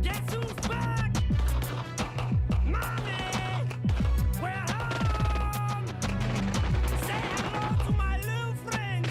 Guess who's back? Mommy, we're home. Say hello to my little friends.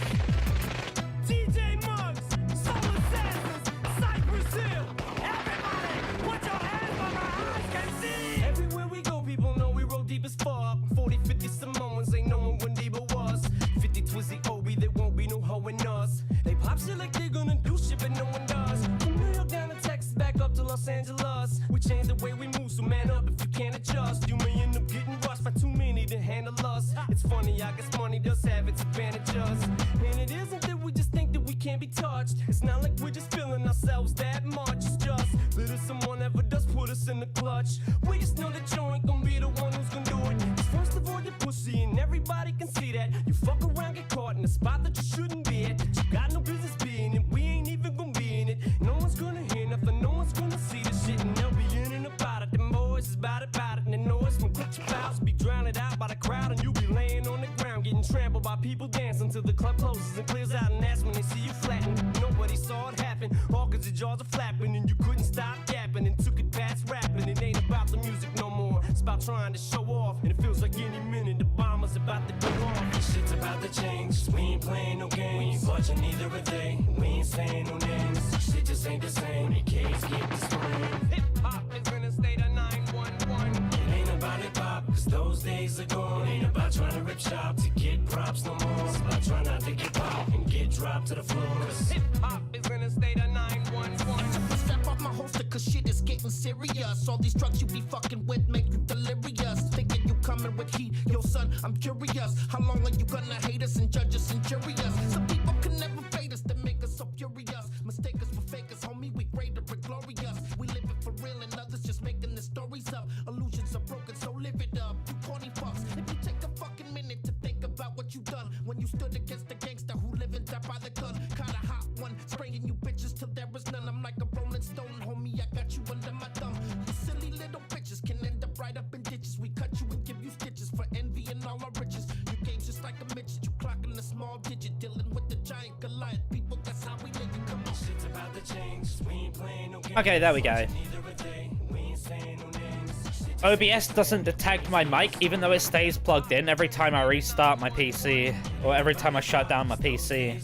TJ Muggs, Soul Assassins, Cypress Hill. Everybody, put your hands where my eyes can see. Everywhere we go, people know we roll deep as fuck. 40, 50 Samoans, ain't knowing when Debo was. 50 Twizzy Obi, there won't be no hoe in us. They pop shit like they're gonna do shit, but no one does. From New York down to Texas, back up to Los Angeles. We change the way we move, so man up if you can't adjust. You may end up getting rushed by too many to handle us. It's funny, I guess money does have its advantages. And it isn't that we just think that we can't be touched. It's not like we're just feeling ourselves that much. It's just that if someone ever does put us in the clutch, we just know that you ain't gonna be the one who's gonna do it. 'Cause first of all, you're pussy and everybody can see that. You fuck around, get caught in a spot that you shouldn't be at. You got no business being it, we ain't even gonna be in it. No one's gonna hear nothing, no one's gonna see the shit. And they'll be in and about it, them boys is about it. And the noise from quick clouds be drowned out by the crowd. And you be laying on the ground, getting trampled by people dancing till the club closes and clears out. And that's when they see you flattened. Nobody saw it happen, all 'cause your jaws are flapping. And you couldn't stop yapping and took it past rapping. It ain't about the music no more, it's about trying to show off. And it feels like any minute the bomber's about to go off. This shit's about to change, we ain't playing no games. We ain't watching either of they, we ain't saying no names. Shit just ain't the same, the kids get destroyed. Hip-hop is in a state of 911. It ain't about hip-hop, 'cause those days are gone. It ain't about trying to rip shop to get props no more. It's about trying not to get popped and get dropped to the floor. 'Cause hip-hop is in a state of 911. Strap off my holster 'cause shit is getting serious. All these drugs you be fucking with make you delirious. Thinking you coming with heat, yo son, I'm curious. How long are you gonna hate us and judge us and jury us? Some people can never fade us, they make us so furious. Mistake us for fakers, homie, we greater and glorious. We live it for real and others just making the stories up. Illusions are broken, so live it up, you corny fucks. If you take a fucking minute to think about what you done when you stood against the gangster who live and die by the gun. Kinda hot one, spraying you bitches till there is none. I'm like a rolling stone, homie, I got you under my thumb. You silly little bitches can end up right up in ditches. We cut you and give you stitches for envy and all our riches. You game's just like a midget, you clocking a small digit, dealing with the giant Goliath. People, that's how we live. Come on. Shit's about to change, we ain't playing no games. Okay, there we go. Neither of they, we ain't saying no names. Shit OBS doesn't detect my mic, even though it stays plugged in every time I restart my PC, or every time I shut down my PC.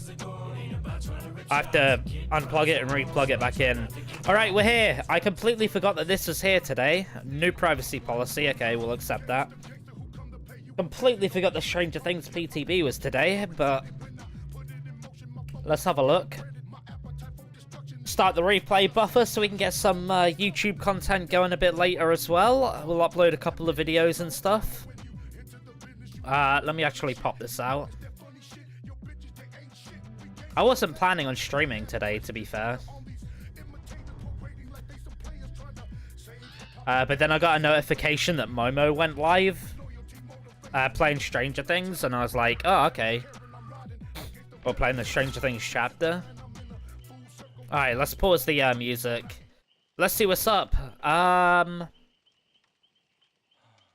I have to unplug it and replug it back in. Alright, we're here. I completely forgot that this was here today. New privacy policy. Okay, we'll accept that. Completely forgot the Stranger Things PTB was today, but let's have a look. Start the replay buffer so we can get some YouTube content going a bit later as well. We'll upload a couple of videos and stuff. Let me actually pop this out. I wasn't planning on streaming today, to be fair. But then I got a notification that Momo went live playing Stranger Things, and I was like, oh, okay. We're playing the Stranger Things chapter. Alright, let's pause the music. Let's see what's up.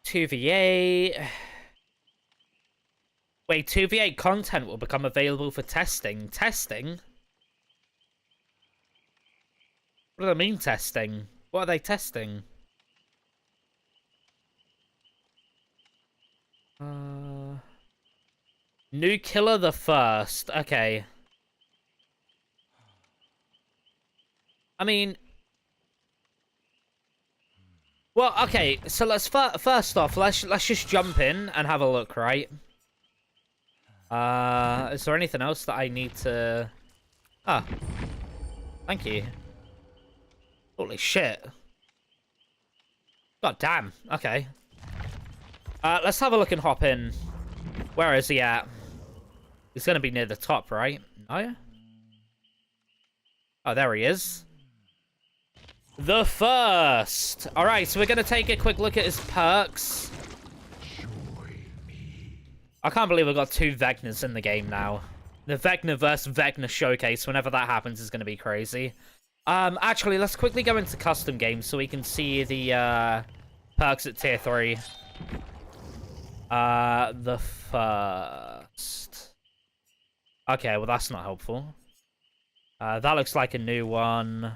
2v8. Wait, 2v8 content will become available for testing. Testing? What do they mean, testing? What are they testing? New killer the first. Okay. I mean... Well, okay, so let's first off, let's just jump in and have a look, right? Is there anything else that I need to... Ah. Thank you. Holy shit. God damn. Okay. Let's have a look and hop in. Where is he at? He's gonna be near the top, right? No? Oh, there he is. The first! Alright, so we're gonna take a quick look at his perks. I can't believe we've got two Vegners in the game now. The Vegner versus Vegner showcase, whenever that happens, is gonna be crazy. Actually, let's quickly go into custom games so we can see the perks at tier 3. The first. Okay, well that's not helpful. That looks like a new one.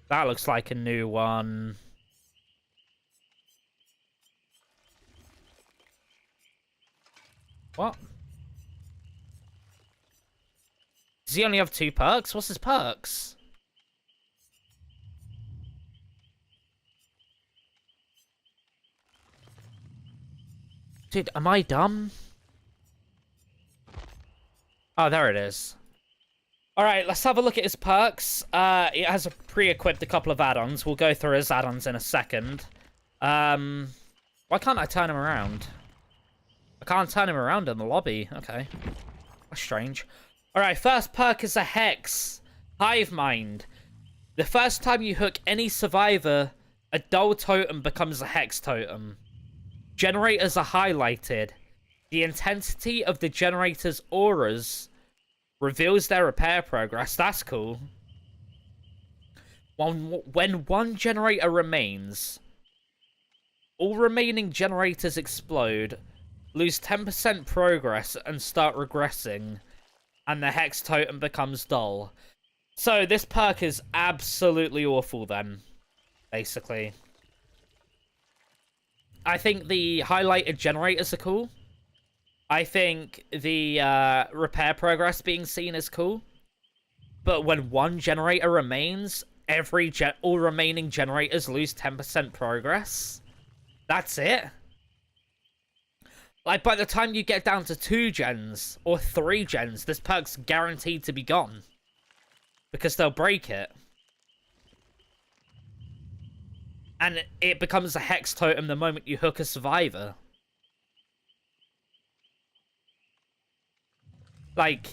That looks like a new one. What? Does he only have 2 perks? What's his perks? Dude, am I dumb? Oh, there it is. Alright, let's have a look at his perks. It has pre-equipped a couple of add-ons. We'll go through his add-ons in a second. Why can't I turn him around? I can't turn him around in the lobby. Okay. That's strange. Alright, first perk is a Hex. Hive Mind. The first time you hook any survivor, a dull totem becomes a Hex totem. Generators are highlighted. The intensity of the generator's auras reveals their repair progress. That's cool. When one generator remains, all remaining generators explode, lose 10% progress, and start regressing, and the Hex totem becomes dull. So this perk is absolutely awful then, basically. I think the highlighted generators are cool. I think the repair progress being seen is cool. But when one generator remains, all remaining generators lose 10% progress. That's it. Like, by the time you get down to 2 gens or 3 gens, this perk's guaranteed to be gone. Because they'll break it. And it becomes a Hex totem the moment you hook a survivor. Like,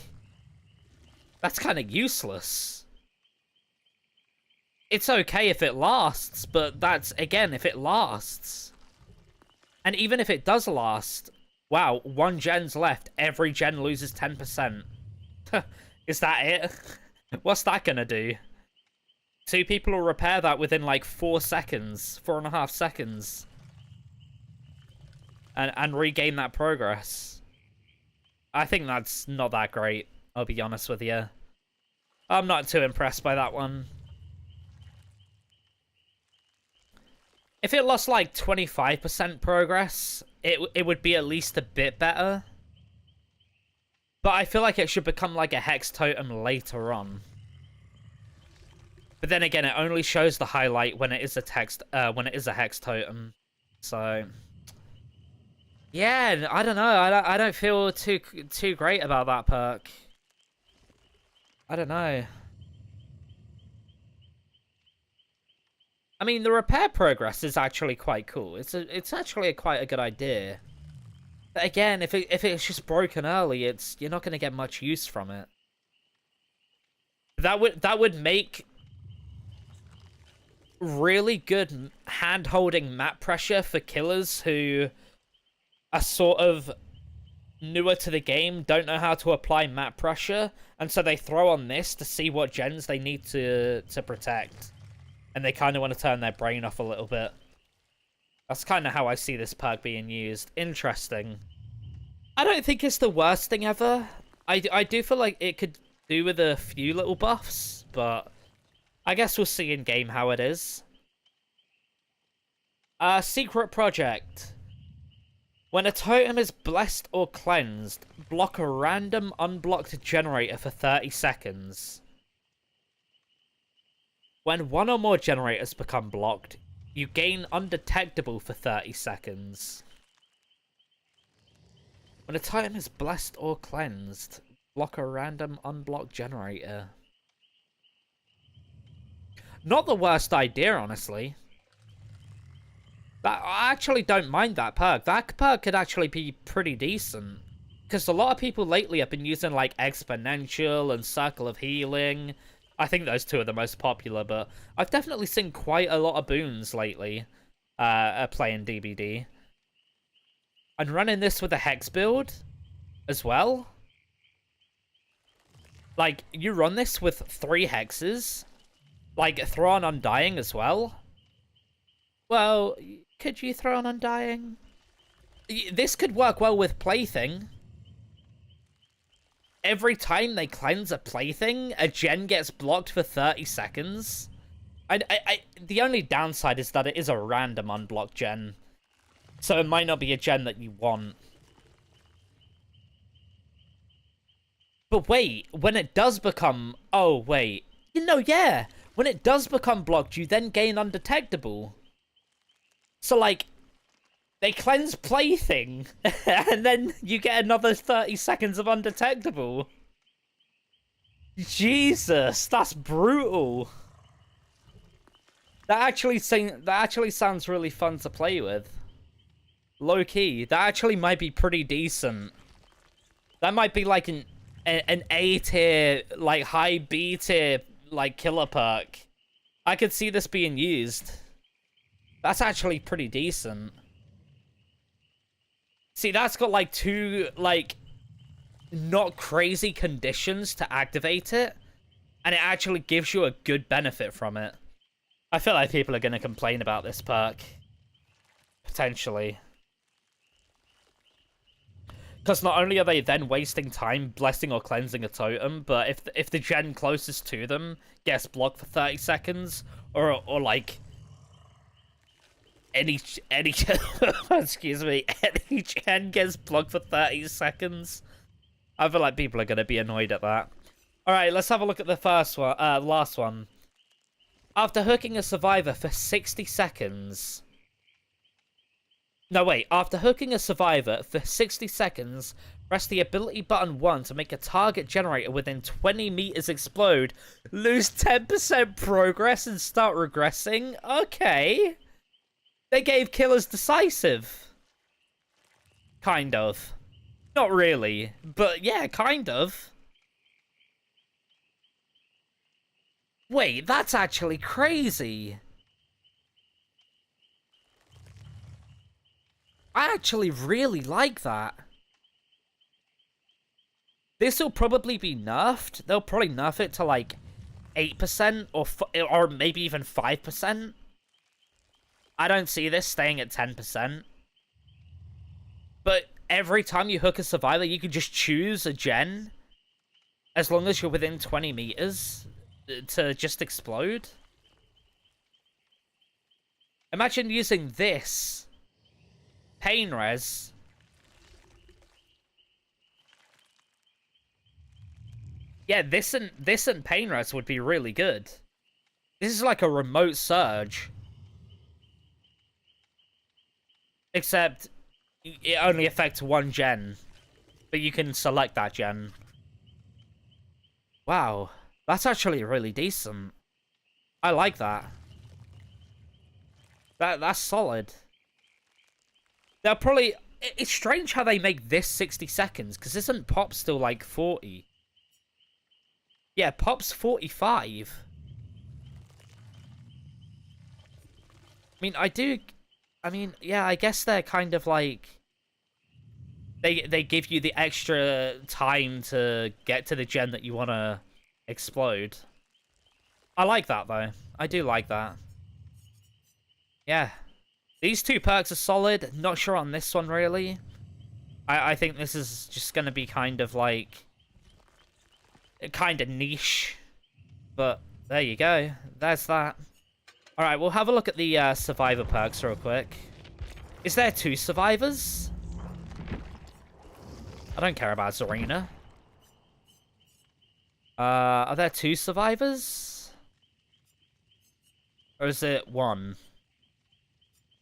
that's kind of useless. It's okay if it lasts, but that's, again, if it lasts. And even if it does last, wow, 1 gen's left, every gen loses 10%. Is that it? What's that gonna do? 2 people will repair that within like 4 seconds, 4.5 seconds. And regain that progress. I think that's not that great, I'll be honest with you. I'm not too impressed by that one. If it lost like 25% progress, it would be at least a bit better. But I feel like it should become like a Hex totem later on. But then again, it only shows the highlight when it is a Hex totem. So yeah, I don't know. I don't feel too great about that perk. I don't know. I mean, the repair progress is actually quite cool. It's actually quite a good idea. But again, if it's just broken early, you're not going to get much use from it. That would make really good hand-holding map pressure for killers who are sort of newer to the game, don't know how to apply map pressure, and so they throw on this to see what gens they need to protect. And they kind of want to turn their brain off a little bit. That's kind of how I see this perk being used. Interesting. I don't think it's the worst thing ever. I do feel like it could do with a few little buffs, but I guess we'll see in game how it is. Secret Project. When a totem is blessed or cleansed, block a random unblocked generator for 30 seconds. When 1 or more generators become blocked, you gain undetectable for 30 seconds. When a totem is blessed or cleansed, block a random unblocked generator. Not the worst idea, honestly. I actually don't mind that perk. That perk could actually be pretty decent. Because a lot of people lately have been using, like, Exponential and Circle of Healing. I think those 2 are the most popular, but I've definitely seen quite a lot of boons lately playing DBD. And running this with a Hex build as well. Like, you run this with 3 Hexes. Like, throw on Undying as well. Well, could you throw on Undying? This could work well with Plaything. Every time they cleanse a Plaything, a gen gets blocked for 30 seconds. The only downside is that it is a random unblocked gen. So it might not be a gen that you want. But wait, when it does become... Oh, wait. You know, yeah. When it does become blocked, you then gain undetectable. So, like, they cleanse Plaything, and then you get another 30 seconds of undetectable. Jesus, that's brutal. That actually sounds really fun to play with. Low key, that actually might be pretty decent. That might be like an A tier, like high B tier, like killer perk. I could see this being used. That's actually pretty decent. See, that's got like two, like, not crazy conditions to activate it, and it actually gives you a good benefit from it. I feel like people are going to complain about this perk. Potentially. Because not only are they then wasting time blessing or cleansing a totem, but if the gen closest to them gets blocked for 30 seconds, or like any excuse me, any gen gets blocked for 30 seconds, I feel like people are gonna be annoyed at that. All right, let's have a look at the first one, last one. After hooking a survivor for 60 seconds. No, wait. After hooking a survivor for 60 seconds, press the ability button 1 to make a target generator within 20 meters explode. Lose 10% progress and start regressing? Okay. They gave killers decisive. Kind of. Not really. But yeah, kind of. Wait, that's actually crazy. I actually really like that. This will probably be nerfed. They'll probably nerf it to like 8% or maybe even 5%. I don't see this staying at 10%. But every time you hook a survivor, you can just choose a gen as long as you're within 20 meters to just explode. Imagine using this pain res. Yeah, this and pain res would be really good. This is like a remote surge. Except it only affects one gen. But you can select that gen. Wow. That's actually really decent. I like that. That's solid. They'll probably... It's strange how they make this 60 seconds, because isn't Pop still like 40? Yeah, Pop's 45. I mean, yeah, I guess they're kind of like... They give you the extra time to get to the gen that you want to explode. I like that, though. I do like that. Yeah. These two perks are solid. Not sure on this one, really. I think this is just going to be kind of like... kind of niche. But there you go. There's that. Alright, we'll have a look at the survivor perks real quick. Is there 2 survivors? I don't care about Zarina. Are there 2 survivors? Or is it 1?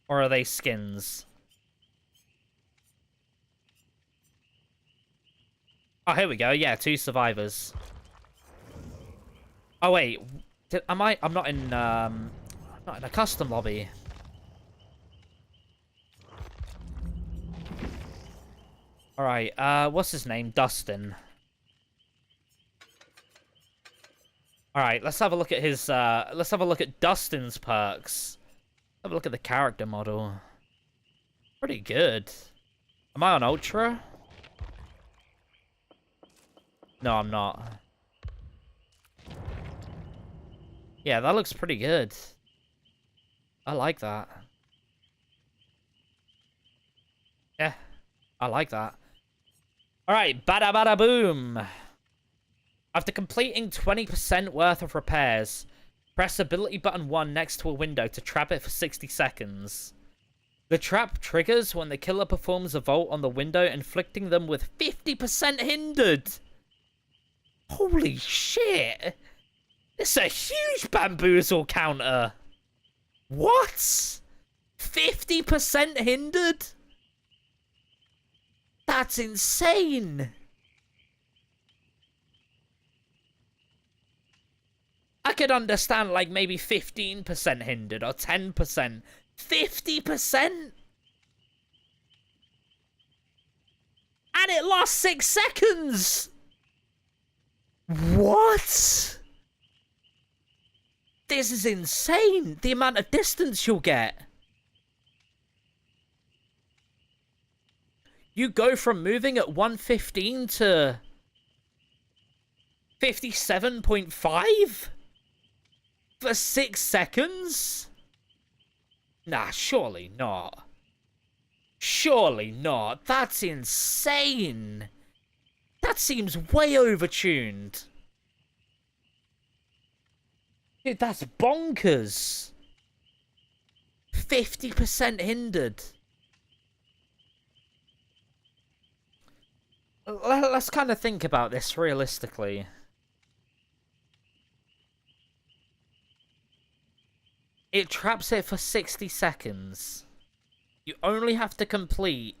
Or are they skins? Oh, here we go. Yeah, 2 survivors. Oh wait, I'm not in a custom lobby. All right. What's his name? Dustin. All right. Let's have a look at his. Let's have a look at Dustin's perks. Have a look at the character model. Pretty good. Am I on Ultra? No, I'm not. Yeah, that looks pretty good. I like that. Yeah, I like that. Alright, bada bada boom. After completing 20% worth of repairs, press ability button 1 next to a window to trap it for 60 seconds. The trap triggers when the killer performs a vault on the window, inflicting them with 50% hindered. Holy shit! It's a huge bamboozle counter. What? 50% hindered? That's insane. I could understand like maybe 15% hindered or 10%. 50%? And it lasts 6 seconds! What? This is insane, the amount of distance you'll get. You go from moving at 115 to 57.5 for 6 seconds? Nah, surely not. Surely not. That's insane. That seems way overtuned. Dude, that's bonkers. 50% hindered. Let's kind of think about this realistically. It traps it for 60 seconds. You only have to complete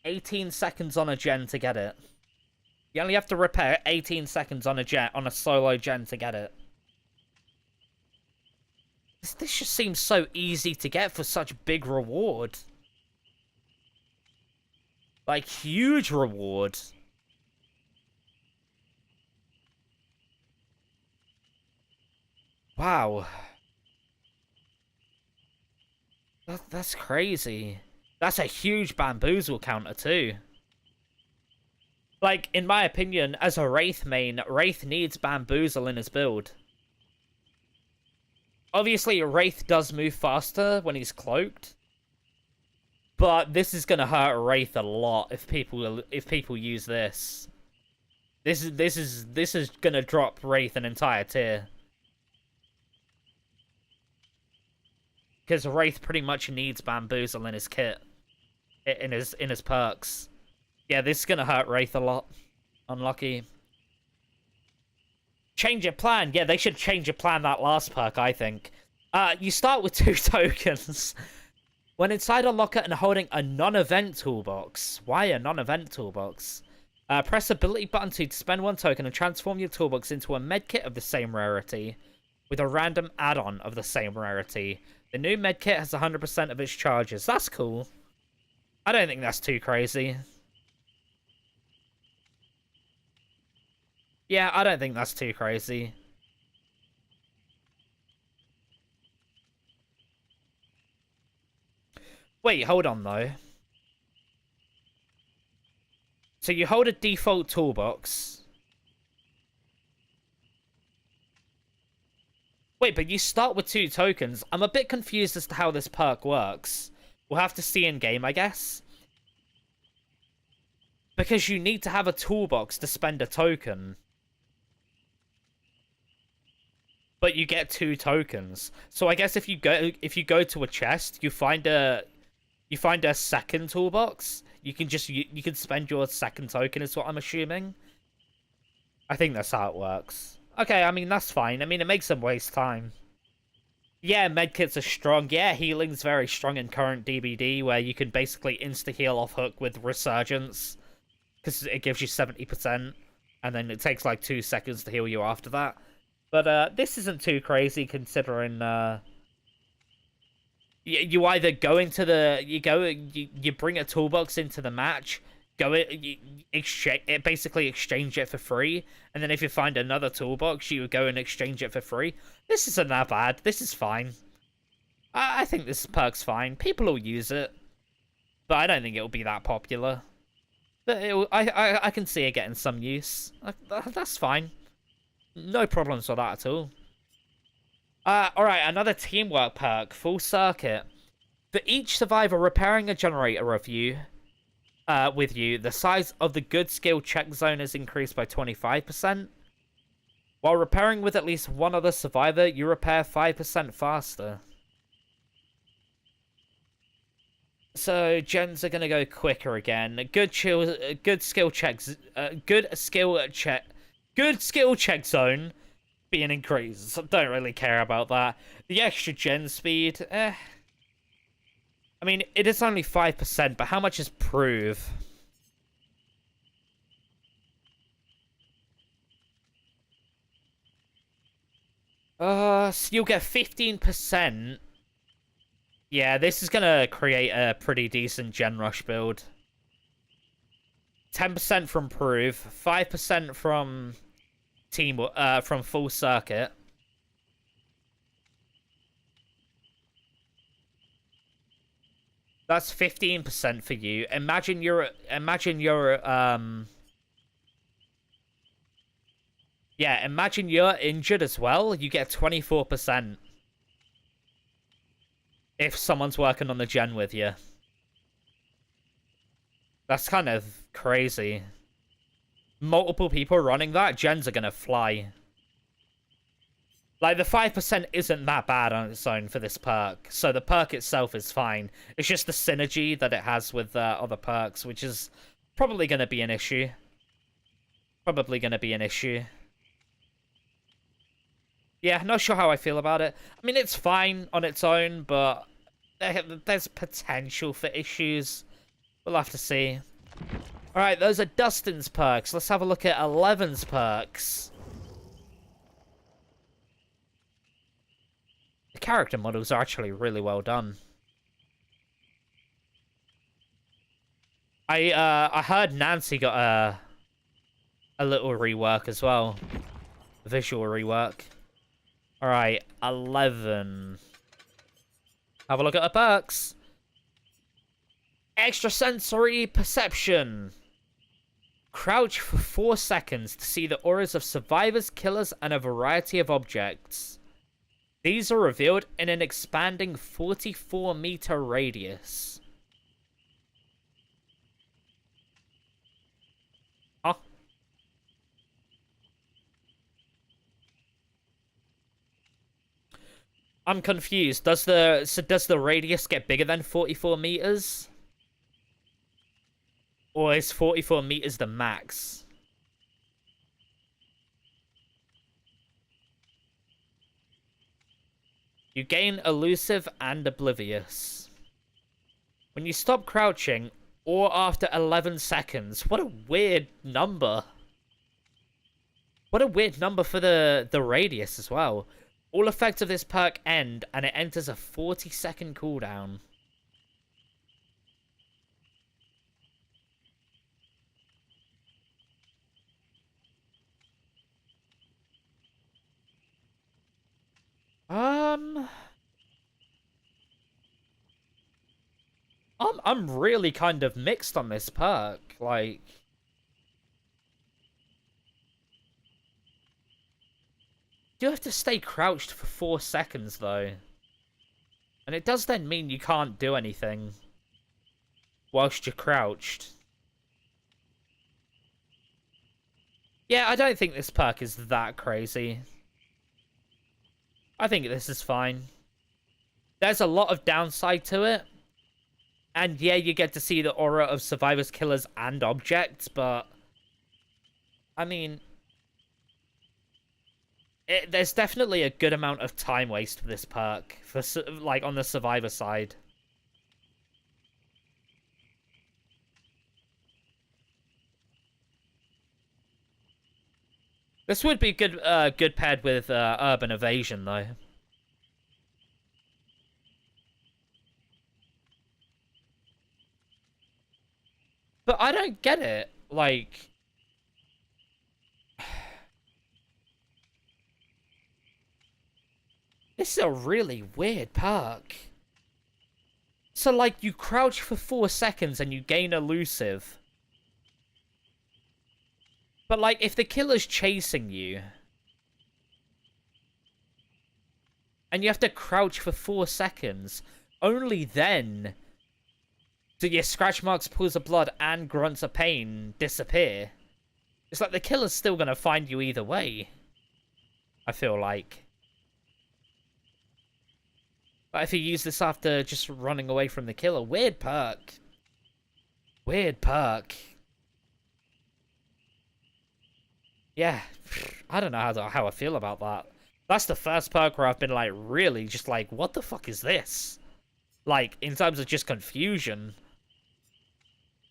18 seconds on a gen to get it. You only have to repair 18 seconds on a solo gen to get it. This just seems so easy to get for such big reward. Like, huge reward. Wow. That's crazy. That's a huge bamboozle counter too. Like, in my opinion, as a Wraith main, Wraith needs bamboozle in his build. Obviously, Wraith does move faster when he's cloaked. But this is gonna hurt Wraith a lot if people use this. This is gonna drop Wraith an entire tier. Because Wraith pretty much needs bamboozle in his kit, in his perks. Yeah, this is gonna hurt Wraith a lot. Unlucky. Change your plan. Yeah, they should change your plan that last perk, I think. You start with 2 tokens. When inside a locker and holding a non-event toolbox. Why a non-event toolbox? Press ability button to spend 1 token and transform your toolbox into a medkit of the same rarity, with a random add-on of the same rarity. The new medkit has 100% of its charges. That's cool. I don't think that's too crazy. Yeah, I don't think that's too crazy. Wait, hold on though. So you hold a default toolbox. Wait, but you start with 2 tokens. I'm a bit confused as to how this perk works. We'll have to see in game, I guess. Because you need to have a toolbox to spend a token. But you get 2 tokens. So I guess if you go to a chest, you find a second toolbox. You can spend your second token, is what I'm assuming. I think that's how it works. Okay, I mean, that's fine. I mean, it makes them waste time. Yeah, medkits are strong. Yeah, healing's very strong in current DBD, where you can basically insta-heal off hook with Resurgence. Because it gives you 70%. And then it takes like 2 seconds to heal you after that. But this isn't too crazy, considering... You either go into the... You bring a toolbox into the match... basically exchange it for free, and then if you find another toolbox, you go and exchange it for free. This isn't that bad. This is fine. I think this perk's fine. People will use it, but I don't think it'll be that popular. But I can see it getting some use. That's fine. No problems with that at all. Alright, another teamwork perk, Full Circuit. For each survivor repairing a generator with you, the size of the good skill check zone is increased by 25%. While repairing with at least one other survivor, you repair 5% faster. So gens are gonna go quicker again. Good skill check zone being increased. Don't really care about that. The extra gen speed, I mean, it is only 5%, but how much is prove? So you'll get 15%. Yeah, this is gonna create a pretty decent gen rush build. 10% from prove, 5% from from full circuit. That's 15% for you. Imagine you're yeah, imagine you're injured as well. You get 24% if someone's working on the gen with you. That's kind of crazy. Multiple people running that, gens are gonna fly. Like, the 5% isn't that bad on its own for this perk, so the perk itself is fine. It's just the synergy that it has with other perks, which is probably going to be an issue. Probably going to be an issue. Yeah, not sure how I feel about it. I mean, it's fine on its own, but there's potential for issues. We'll have to see. Alright, those are Dustin's perks. Let's have a look at 11's perks. The character models are actually really well done. I heard Nancy got a little rework as well. A visual rework. Alright, 11. Have a look at her perks. Extrasensory perception. Crouch for 4 seconds to see the auras of survivors, killers, and a variety of objects. These are revealed in an expanding 44-meter radius. Huh? I'm confused. Does the radius get bigger than 44 meters? Or is 44 meters the max? You gain elusive and oblivious. When you stop crouching, or after 11 seconds. What a weird number. What a weird number for the radius as well. All effects of this perk end, and it enters a 40-second cooldown. I'm really kind of mixed on this perk. Like, you have to stay crouched for 4 seconds though, and it does then mean you can't do anything whilst you're crouched. Yeah, I don't think this perk is that crazy. I think this is fine. There's a lot of downside to it. And yeah, you get to see the aura of survivors, killers, and objects, but I mean, there's definitely a good amount of time waste for this perk, for like on the survivor side. This would be good, good paired with urban evasion, though. But I don't get it. Like, this is a really weird perk. So, like, you crouch for 4 seconds and you gain elusive. But, like, if the killer's chasing you, and you have to crouch for 4 seconds, only then do your scratch marks, pools of blood, and grunts of pain disappear. It's like the killer's still gonna find you either way, I feel like. But if you use this after just running away from the killer, weird perk. Weird perk. Yeah, I don't know how I feel about that. That's the first perk where I've been like, really, just like, what the fuck is this? Like, in terms of just confusion.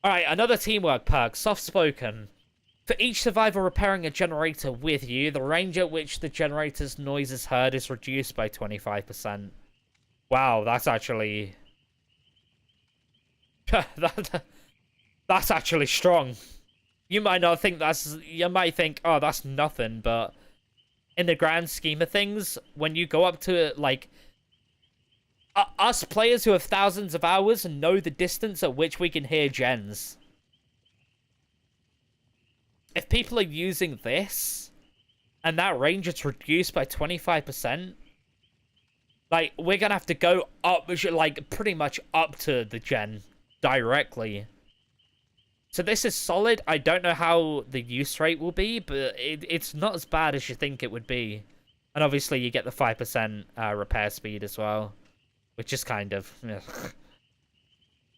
Alright, another teamwork perk, Soft Spoken. For each survivor repairing a generator with you, the range at which the generator's noise is heard is reduced by 25%. Wow, that's actually... that's actually strong. You might not think that's... You might think, oh, that's nothing, but... In the grand scheme of things, when you go up to, like... us players who have thousands of hours know the distance at which we can hear gens. If people are using this, and that range is reduced by 25%, like, we're gonna have to go up, like, pretty much up to the gen directly. So this is solid. I don't know how the use rate will be, but it's not as bad as you think it would be. And obviously you get the 5% repair speed as well, which is kind of...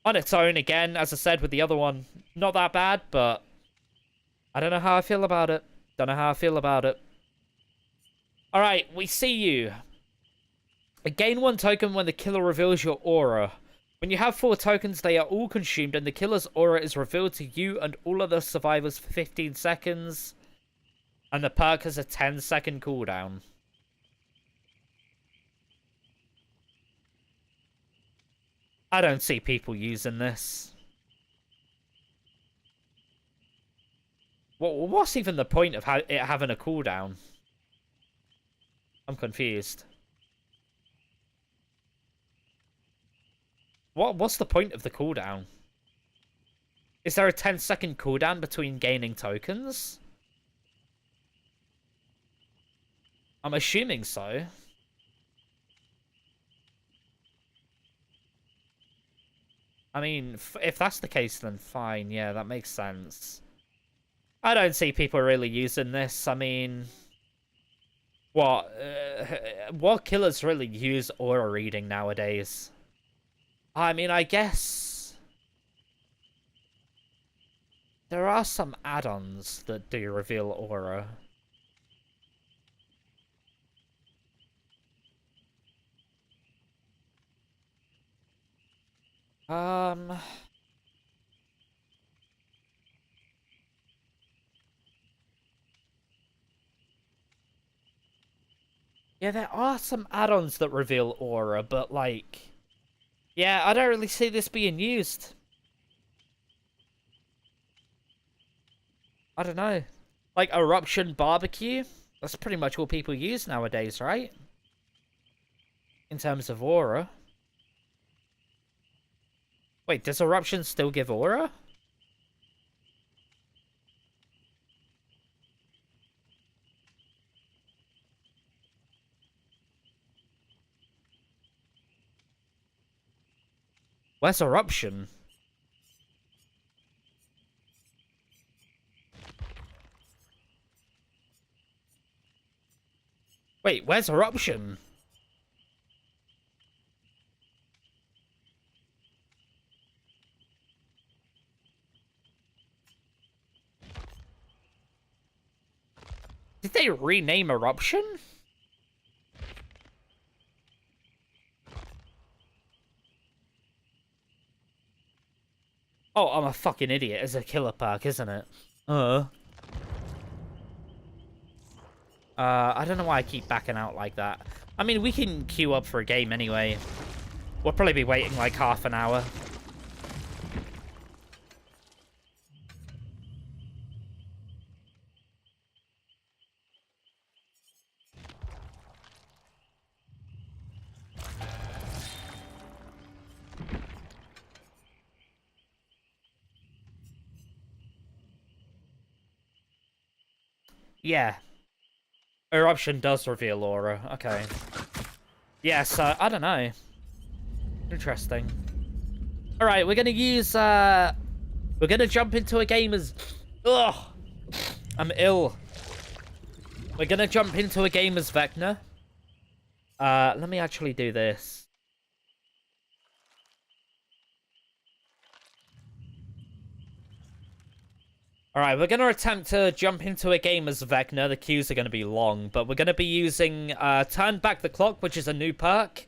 on its own, again, as I said with the other one, not that bad, but I don't know how I feel about it. Don't know how I feel about it. Alright, we see you. Gain 1 token when the killer reveals your aura. When you have 4 tokens, they are all consumed, and the killer's aura is revealed to you and all other survivors for 15 seconds. And the perk has a 10-second cooldown. I don't see people using this. What's even the point of it having a cooldown? I'm confused. What's the point of the cooldown? Is there a 10-second cooldown between gaining tokens? I'm assuming so. I mean, if that's the case, then fine. Yeah, that makes sense. I don't see people really using this. I mean, what killers really use aura reading nowadays? I mean, I guess there are some add-ons that do reveal aura. Yeah, there are some add-ons that reveal aura, but like... Yeah, I don't really see this being used. I don't know. Like, Eruption Barbecue? That's pretty much all people use nowadays, right? In terms of aura. Wait, does Eruption still give aura? Where's Eruption? Wait, where's Eruption? Did they rename Eruption? Oh, I'm a fucking idiot. It's a killer perk, isn't it? I don't know why I keep backing out like that. I mean, we can queue up for a game anyway. We'll probably be waiting like half an hour. Yeah. Eruption does reveal aura. Okay. Yeah, so, I don't know. Interesting. Alright, we're gonna use, we're gonna jump into a game as... Ugh! I'm ill. We're gonna jump into a game as Vecna. Let me actually do this. Alright, we're gonna attempt to jump into a game as Vecna. The queues are gonna be long, but we're gonna be using, Turn Back the Clock, which is a new perk.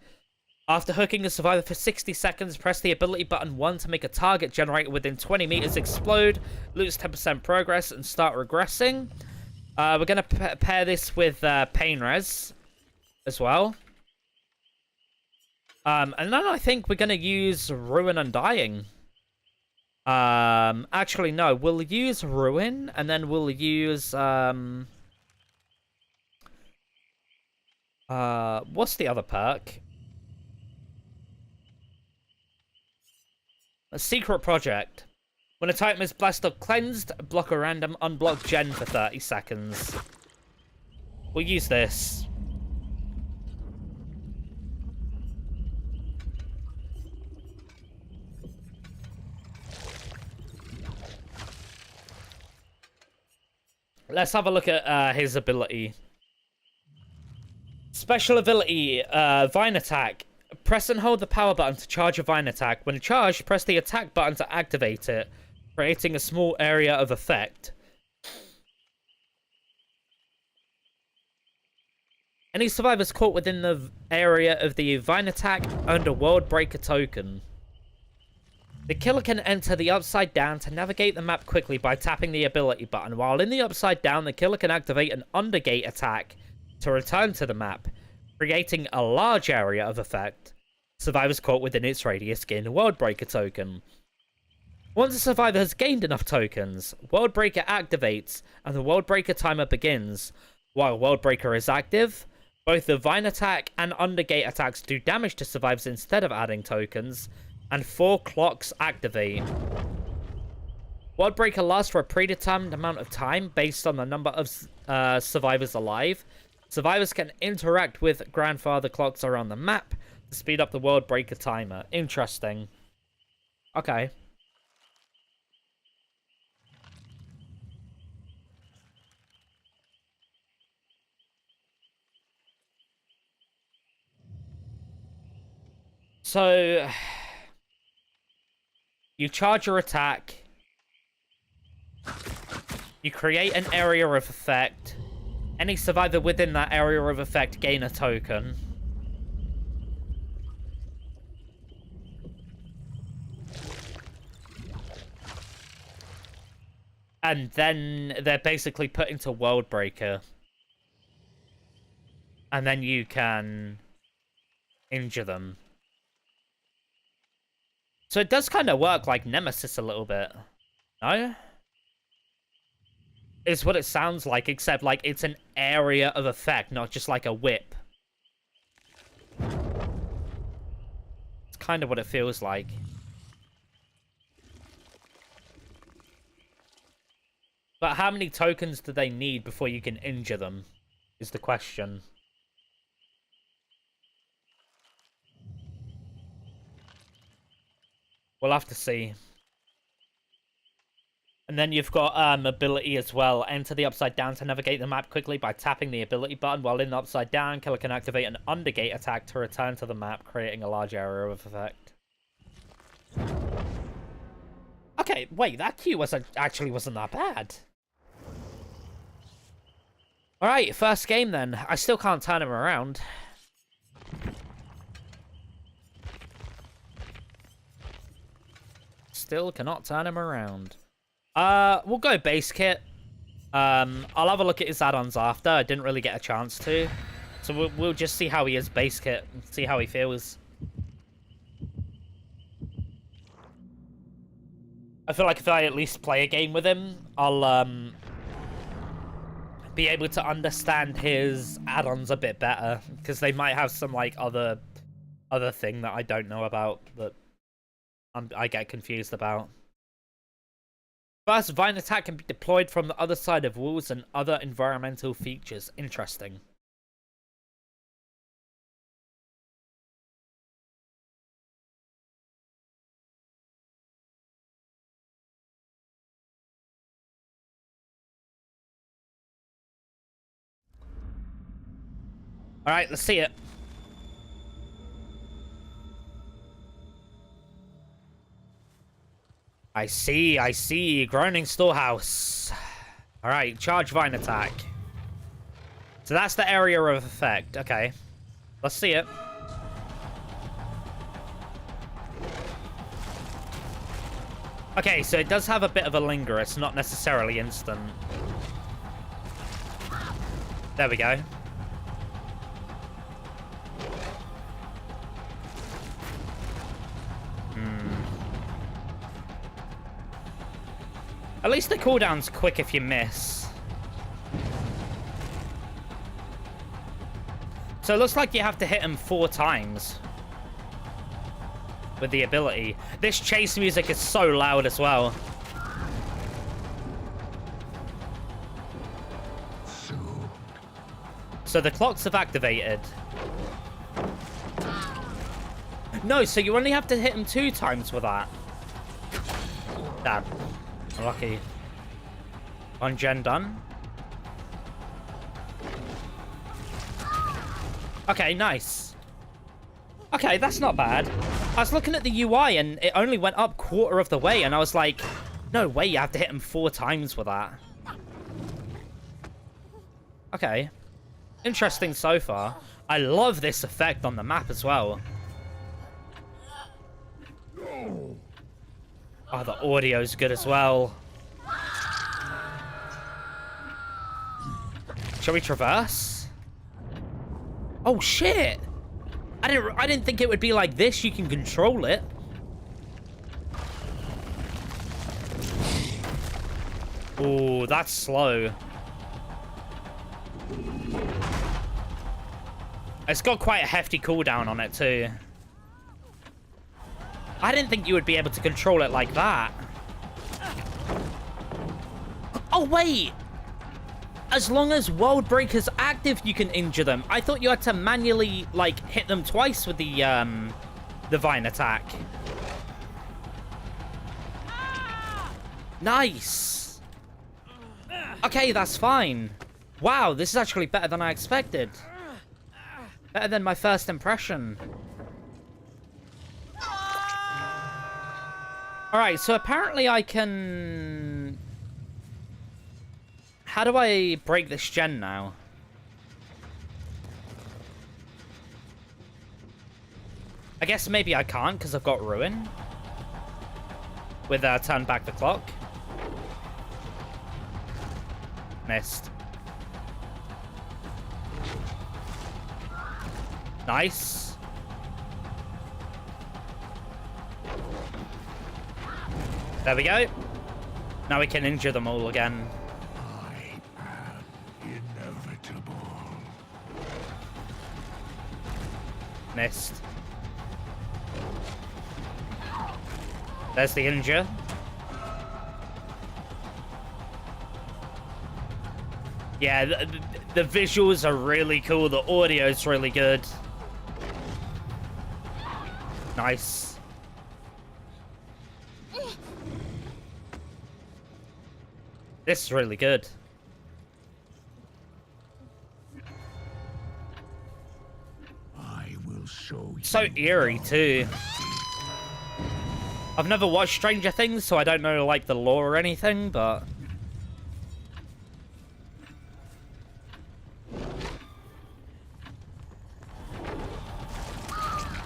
After hooking a survivor for 60 seconds, press the ability button 1 to make a target generated within 20 meters explode, lose 10% progress, and start regressing. We're going to pair this with Pain Res as well. And then I think we're going to use Ruin Undying. Actually, no. We'll use Ruin, and then we'll use... what's the other perk? A Secret Project. When a Titan is blessed or cleansed, block a random unblocked gen for 30 seconds. We'll use this. Let's have a look at his ability. Special ability, Vine Attack. Press and hold the power button to charge a Vine Attack. When charged, press the attack button to activate it, creating a small area of effect. Any survivors caught within the area of the Vine Attack earned a World Breaker token. The killer can enter the Upside Down to navigate the map quickly by tapping the ability button. While in the Upside Down, the killer can activate an Undergate attack to return to the map, creating a large area of effect. Survivors caught within its radius gain a World Breaker token. Once a survivor has gained enough tokens, World Breaker activates, and the World Breaker timer begins. While World Breaker is active, both the Vine Attack and Undergate attacks do damage to survivors instead of adding tokens, and 4 clocks activate. World Breaker lasts for a predetermined amount of time based on the number of survivors alive. Survivors can interact with grandfather clocks around the map to speed up the World Breaker timer. Interesting. Okay. So, you charge your attack. You create an area of effect. Any survivor within that area of effect gain a token. And then they're basically put into World Breaker. And then you can injure them. So it does kind of work like Nemesis a little bit. No? Is what it sounds like, except like it's an area of effect, not just like a whip. It's kind of what it feels like. But how many tokens do they need before you can injure them, is the question. We'll have to see. And then you've got ability as well. Enter the Upside Down to navigate the map quickly by tapping the ability button. While in the Upside Down, killer can activate an Undergate attack to return to the map, creating a large area of effect. Okay, wait, that queue actually wasn't that bad. Alright, first game then. I still can't turn him around. Still cannot turn him around. We'll go base kit. I'll have a look at his add-ons after. I didn't really get a chance to. So we'll just see how he is base kit and see how he feels. I feel like if I at least play a game with him, I'll be able to understand his add-ons a bit better, because they might have some like other thing that I don't know about that I get confused about. First, Vine Attack can be deployed from the other side of walls and other environmental features. Interesting. Alright, let's see it. I see. Groaning storehouse. Alright, charge vine attack. So that's the area of effect. Okay. Let's see it. Okay, so it does have a bit of a linger. It's not necessarily instant. There we go. At least the cooldown's quick if you miss. So it looks like you have to hit him 4 times with the ability. This chase music is so loud as well. So the clocks have activated. No, so you only have to hit him 2 times with that. Damn. Lucky. On gen done. Okay, nice. Okay, that's not bad. I was looking at the UI and it only went up 1/4 of the way, and I was like, no way, you have to hit him 4 times with that. Okay. Interesting so far. I love this effect on the map as well. Oh, the audio's good as well. Shall we traverse? Oh shit! I didn't think it would be like this. You can control it. Oh, that's slow. It's got quite a hefty cooldown on it too. I didn't think you would be able to control it like that. Oh, wait! As long as World Breaker's active, you can injure them. I thought you had to manually, like, hit them twice with the Vine attack. Nice! Okay, that's fine. Wow, this is actually better than I expected. Better than my first impression. Alright, so apparently I can... How do I break this gen now? I guess maybe I can't because I've got Ruin. With turn back the clock. Missed. Nice. There we go. Now we can injure them all again. Missed. There's the injure. Yeah, the visuals are really cool. The audio's really good. Nice. This is really good. So eerie too. I've never watched Stranger Things, so I don't know like the lore or anything, but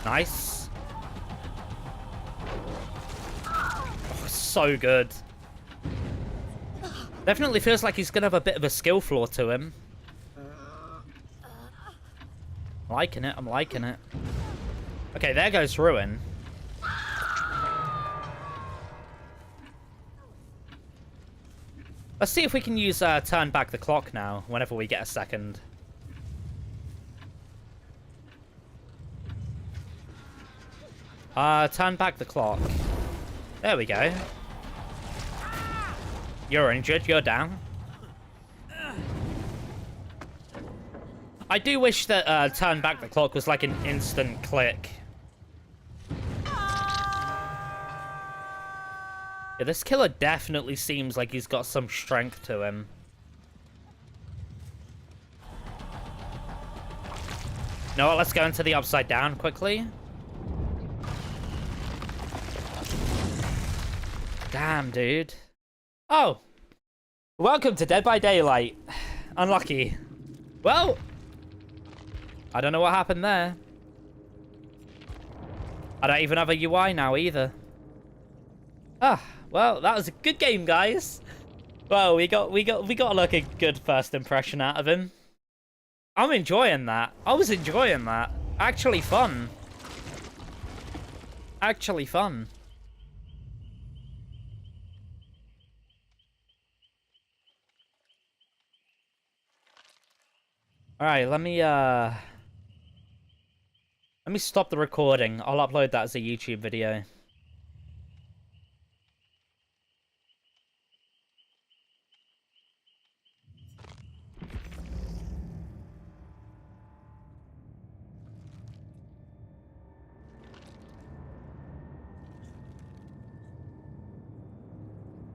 nice. Oh, so good. Definitely feels like he's gonna have a bit of a skill flaw to him. I'm liking it, I'm liking it. Okay, there goes Ruin. Let's see if we can use turn back the clock now, whenever we get a second. Turn back the clock. There we go. You're injured, you're down. I do wish that turn back the clock was like an instant click. Yeah, this killer definitely seems like he's got some strength to him. know what? Let's go into the upside down quickly. Damn, dude. Oh. Welcome to Dead by Daylight. Unlucky. Well, I don't know what happened there. I don't even have a UI now either. Ah, well, that was a good game, guys. Well, we got like a good first impression out of him. I'm enjoying that. I was enjoying that. Actually fun. Actually fun. Alright, let me stop the recording. I'll upload that as a YouTube video.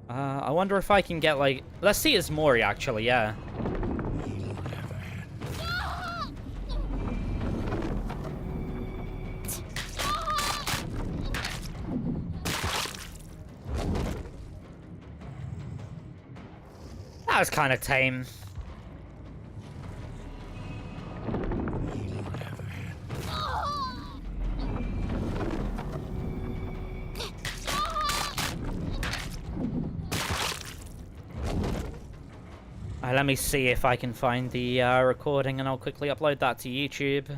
I wonder if I can get, like... Let's see his Mori, actually, yeah. That was kind of tame. Let me see if I can find the recording and I'll quickly upload that to YouTube.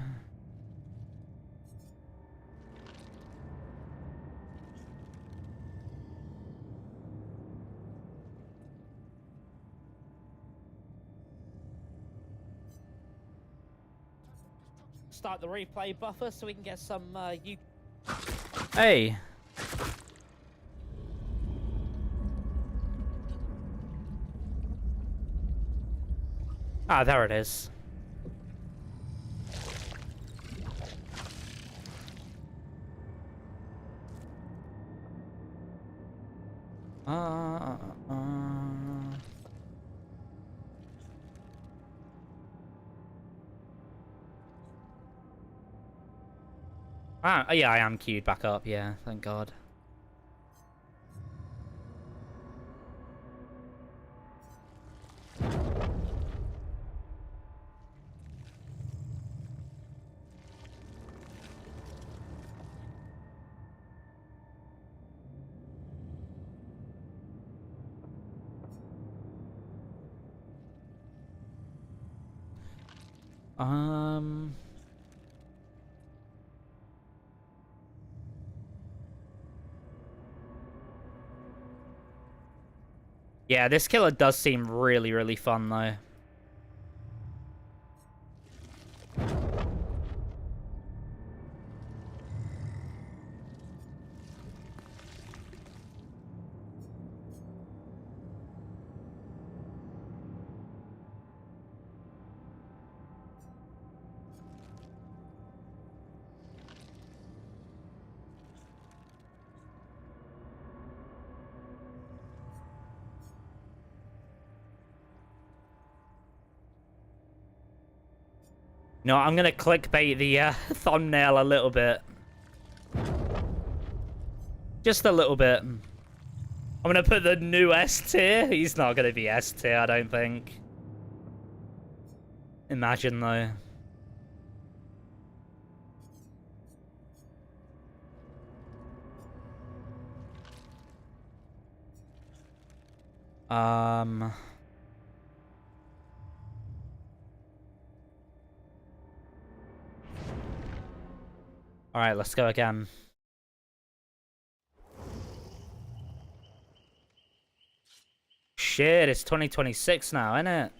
Start the replay buffer so we can get some Hey. Ah, there it is. Yeah, I am queued back up, yeah, thank God. Yeah, this killer does seem really, really fun, though. No, I'm gonna clickbait the thumbnail a little bit. Just a little bit. I'm gonna put the new S tier. He's not gonna be S tier, I don't think. Imagine, though. Alright, let's go again. Shit, it's 2026 now, isn't it?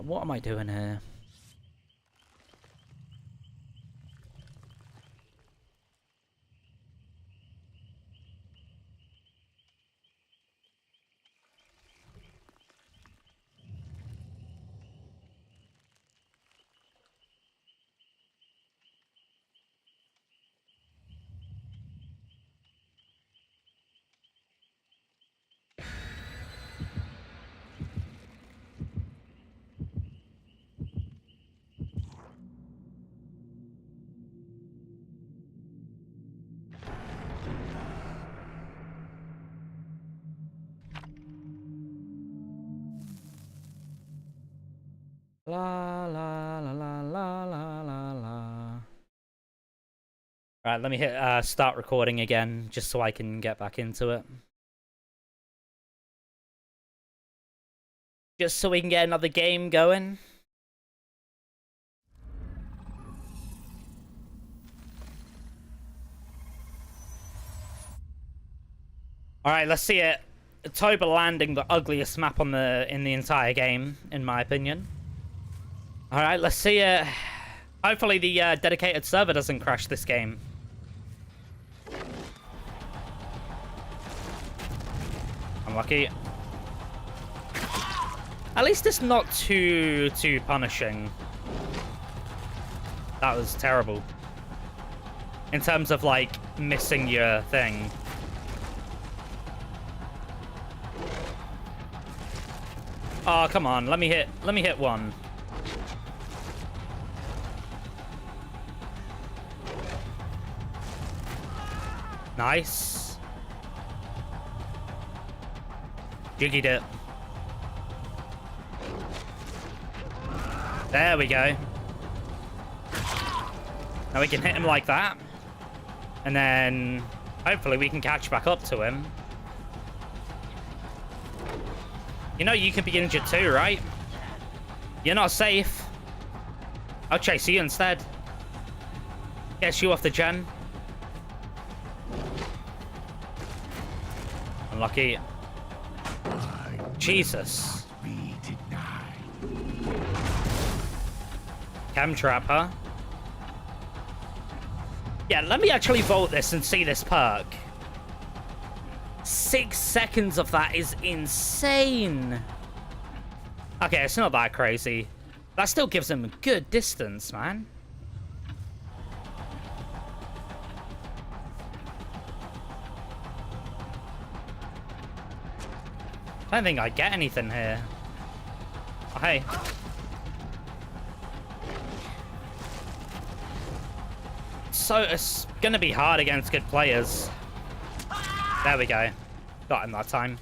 What am I doing here? La la la la la la la la. Alright, let me hit start recording again, just so I can get back into it. Just so we can get another game going. Alright, let's see it. Toba landing the ugliest map in the entire game, in my opinion. Alright, let's see it. Hopefully the dedicated server doesn't crash this game. Unlucky. At least it's not too punishing. That was terrible. In terms of, like, missing your thing. Oh, come on. Let me hit one. Nice. Jiggied it. There we go. Now we can hit him like that. And then hopefully we can catch back up to him. You know you could be injured too, right? You're not safe. I'll chase you instead. Get you off the gen. Unlucky. Jesus. Cam trap, huh? Yeah, let me actually vote this and see this perk. 6 seconds of that is insane. Okay, it's not that crazy. That still gives him a good distance, man. I don't think I get anything here. Oh, hey. So it's gonna be hard against good players. There we go. Got him that time.